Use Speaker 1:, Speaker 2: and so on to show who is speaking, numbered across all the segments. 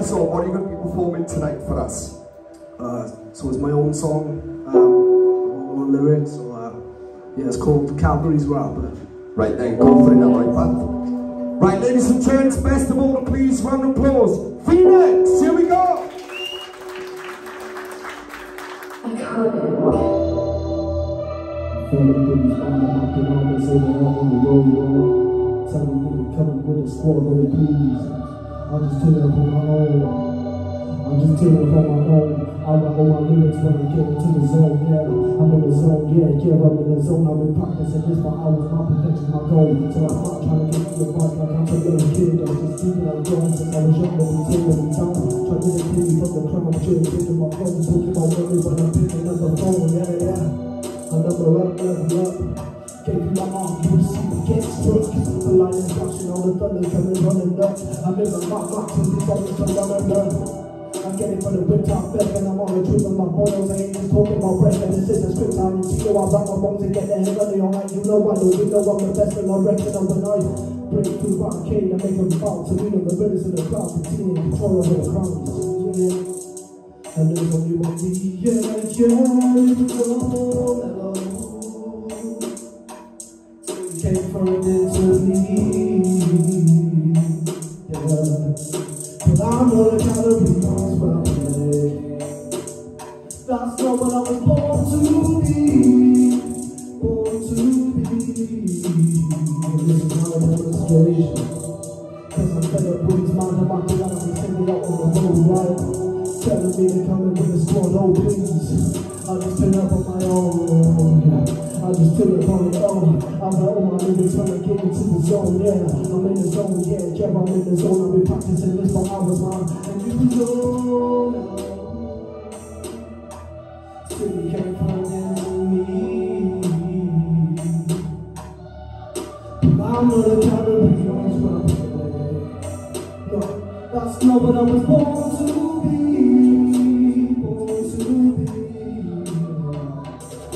Speaker 1: song. What are you going to be performing tonight for us?
Speaker 2: So it's my own song, one lyrics, so yeah, it's called Cadburys Rap.
Speaker 1: Right then, go for it now, right, band? Right, ladies and gents, best of all, please, round of applause. Phoenix, here we go!
Speaker 2: Tell me when you're coming with a squad, oh please. I'll just turn up on my own. I'll just turn up on my own. I write all my lyrics when I get into the zone, yeah. I'm in the zone, yeah, I'm in the zone. I've been practicing this for hours, my perfection's my goal. So I'm not trying to get to the bike like I'm a little kid. I'm just keeping on going since I was young, but we take what we time. Trying to get clean from the crime, I'm sure picking my phone, talking about worries, but I'm picking up the phone, yeah. I number up, level up. Gave you my arm, you see me get struck. The lightning flashing, all the thunder coming running up. I'm in the box, and these songs are running up. I'm getting for the whip top back, and I'm on the truth of my boils. I ain't just talking about breath, and this is a script time. You know I write my wrongs and get the head running on like you know I do. You know I'm the best, and I reckon I'm the knife. Break through barricade, I make them bow to me, the riddles in the crowd, continuing control of all crimes. Yeah, and there's only one me, yeah, hello. Came for it into me, yeah. But I'm not a Cadburys rapper. That's not what I was born to be, born to be. And this is my demonstration, cause I'm fed up with these minds, I'm acting like I'm singing out on the road, right? Telling me to come in with a squad, oh please. I just turn up on my own, yeah. I just turn up on my own. I got all my lyrics when I get into the zone, yeah. I'm in the zone, yeah, I'm in the zone. I've been practicing this for hours, man. And you know now, still you can't find me. But I'm not a Cadburys rapper. No, that's not what I was born to be, born to be.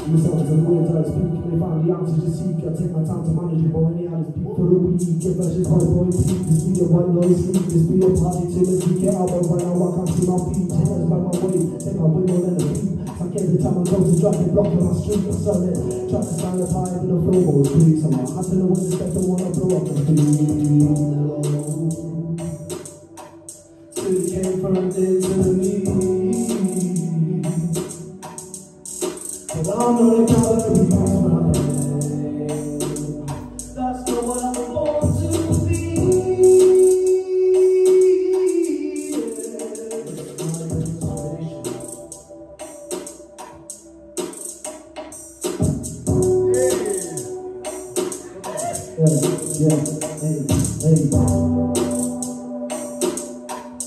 Speaker 2: The songs are the words I speak, they find the answers to seek. I take my time to manage it, boy, any how to speak for the week. Get versions by boy, speak this be a white noise, sleep this be a party till as we get out, but right now I can't see my feet. Take us by my way, take my way more than a beat. Like every time I go to drop it, block on my street, I sell it. Try to stand up high with the flow, boys, please. So I have to know when to step and wanna blow up the beat. Still came from into me. But I'm not a Cadburys rapper. That's not what I was born to be. Yeah, hey.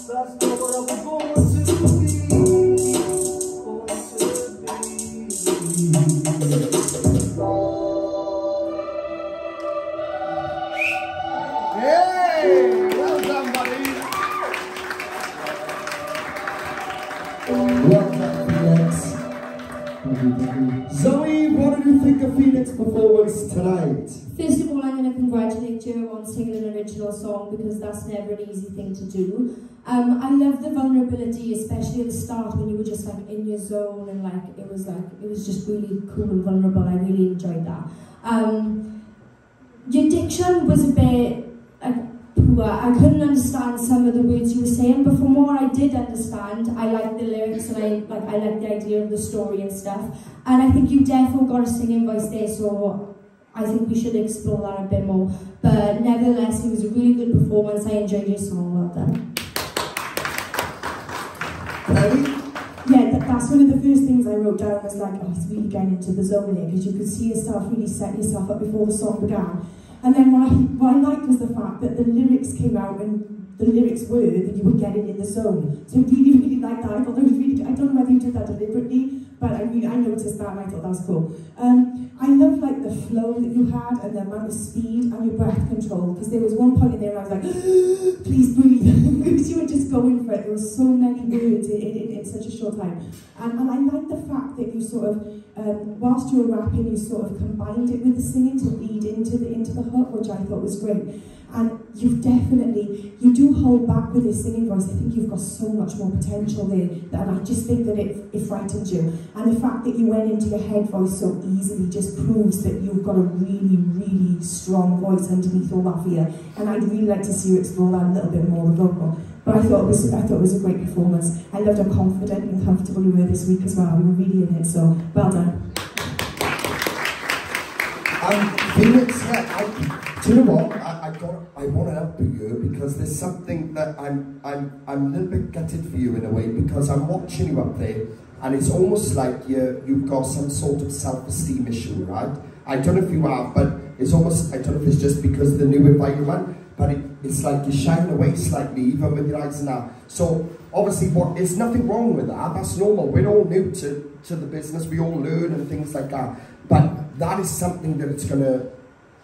Speaker 2: That's not what I was born to be.
Speaker 1: Hey, well done, buddy. Well done, Phoenix. Zoe, what did you think of Phoenix's performance tonight?
Speaker 3: First of all, I'm going to congratulate you on singing an original song because that's never an easy thing to do. I love the vulnerability, especially at the start when you were just like in your zone and it was just really cool and vulnerable. I really enjoyed that. Your diction was a bit poor. I couldn't understand some of the words you were saying, but from what I did understand, I liked the lyrics and I liked the idea of the story and stuff. And I think you definitely got a singing voice there, so I think we should explore that a bit more. But nevertheless, it was a really good performance. I enjoyed your song. Well done.
Speaker 4: Yeah, that's one of the first things I wrote down was like, oh, it's really getting into the zone there, because you could see yourself really setting yourself up before the song began. And then what I liked was the fact that the lyrics came out and the lyrics were that you were getting in the zone. So I really, really liked that. I thought that was really good. I don't know whether you did that deliberately, but I noticed that and I thought that was cool. I love like the flow that you had and the amount of speed and your breath control, because there was one point in there where I was like, please breathe, because you were just going for it. There were so many words in such a short time. And I like the fact that you sort of, whilst you were rapping, you sort of combined it with the singing to lead into the hook, which I thought was great. And you do hold back with your singing voice. I think you've got so much more potential there, and I just think that it frightened you. And the fact that you went into your head voice so easily just proves that you've got a really, really strong voice underneath all that fear. And I'd really like to see you explore that a little bit more, the vocal. But I thought it was a great performance. I loved how confident and comfortable you were this week as well. You were really in it, so well done.
Speaker 1: Phoenix, yeah, do you know what? I want to help you because there's something that I'm a little bit gutted for you in a way, because I'm watching you up there and it's almost like you've got some sort of self-esteem issue, right? I don't know if you have, but it's almost, I don't know if it's just because of the new environment, but it's like you're shining away slightly, even with your eyes and that. So obviously, there's nothing wrong with that. That's normal. We're all new to the business. We all learn and things like that. But that is something that it's going to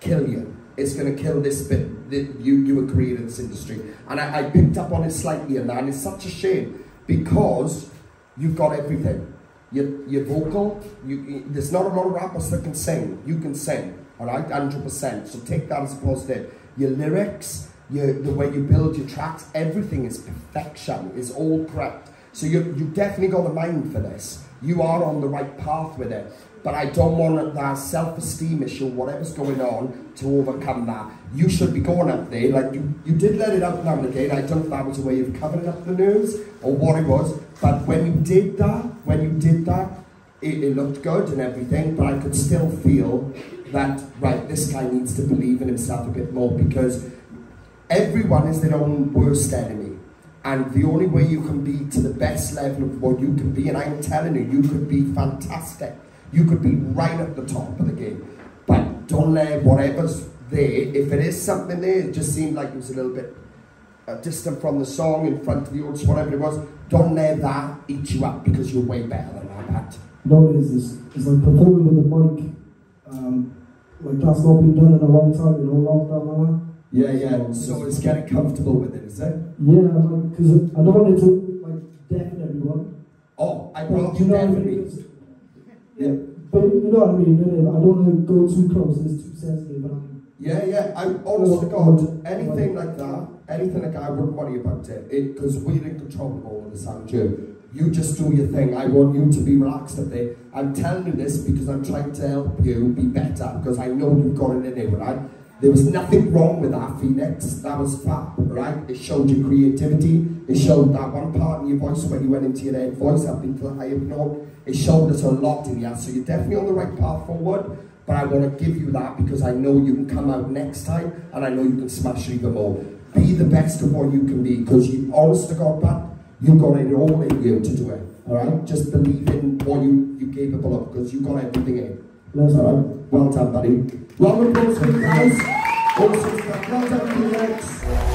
Speaker 1: kill you. It's going to kill this bit that you were creating this industry. And I picked up on it slightly in that, and it's such a shame because you've got everything. Your vocal, there's not a lot of rappers that can sing. You can sing, all right, 100%. So take that as a positive. Your lyrics, the way you build your tracks, everything is perfection, is all correct. So you definitely got a mind for this. You are on the right path with it. But I don't want that self-esteem issue, whatever's going on, to overcome that. You should be going up there, like you did let it out now and again. I don't know if that was a way of covering up the nerves or what it was. But when you did that, it looked good and everything, but I could still feel that, right, this guy needs to believe in himself a bit more, because everyone is their own worst enemy. And the only way you can be to the best level of what you can be, and I'm telling you, you could be fantastic. You could be right at the top of the game. But don't let whatever's there, if it is something there, it just seemed like it was a little bit distant from the song, in front of the audience, whatever it was, don't let that eat you up, because you're way better than that.
Speaker 2: No, it's like performing with a mic, like that's not been done in a long time, you know, lockdown and that.
Speaker 1: Yeah. So it's getting comfortable with it, is it?
Speaker 2: Yeah, because I don't want it to like deafen everyone.
Speaker 1: Oh, I brought you definitely.
Speaker 2: Yeah, but you know what I mean. I don't want to go too close. It's too sensitive.
Speaker 1: Yeah. I'm honest to God, anything like that, I wouldn't worry about it. Because we're in control of all of this, aren't you? You just do your thing. I want you to be relaxed up there. I'm telling you this because I'm trying to help you be better, because I know you've got it in there, right? There was nothing wrong with that, Phoenix. That was fab, right? It showed your creativity. It showed that one part in your voice when you went into your head voice up into the higher note. It showed us a lot in here. So you're definitely on the right path forward. But I want to give you that because I know you can come out next time, and I know you can smash it even more. Be the best of what you can be, because you, honest to God, Pat, you've got it all in you to do it. All right? Just believe in what you're capable of, because you've got everything in. All right? Well done, buddy. Round of applause for you guys. Awesome stuff. Well done, Phoenix.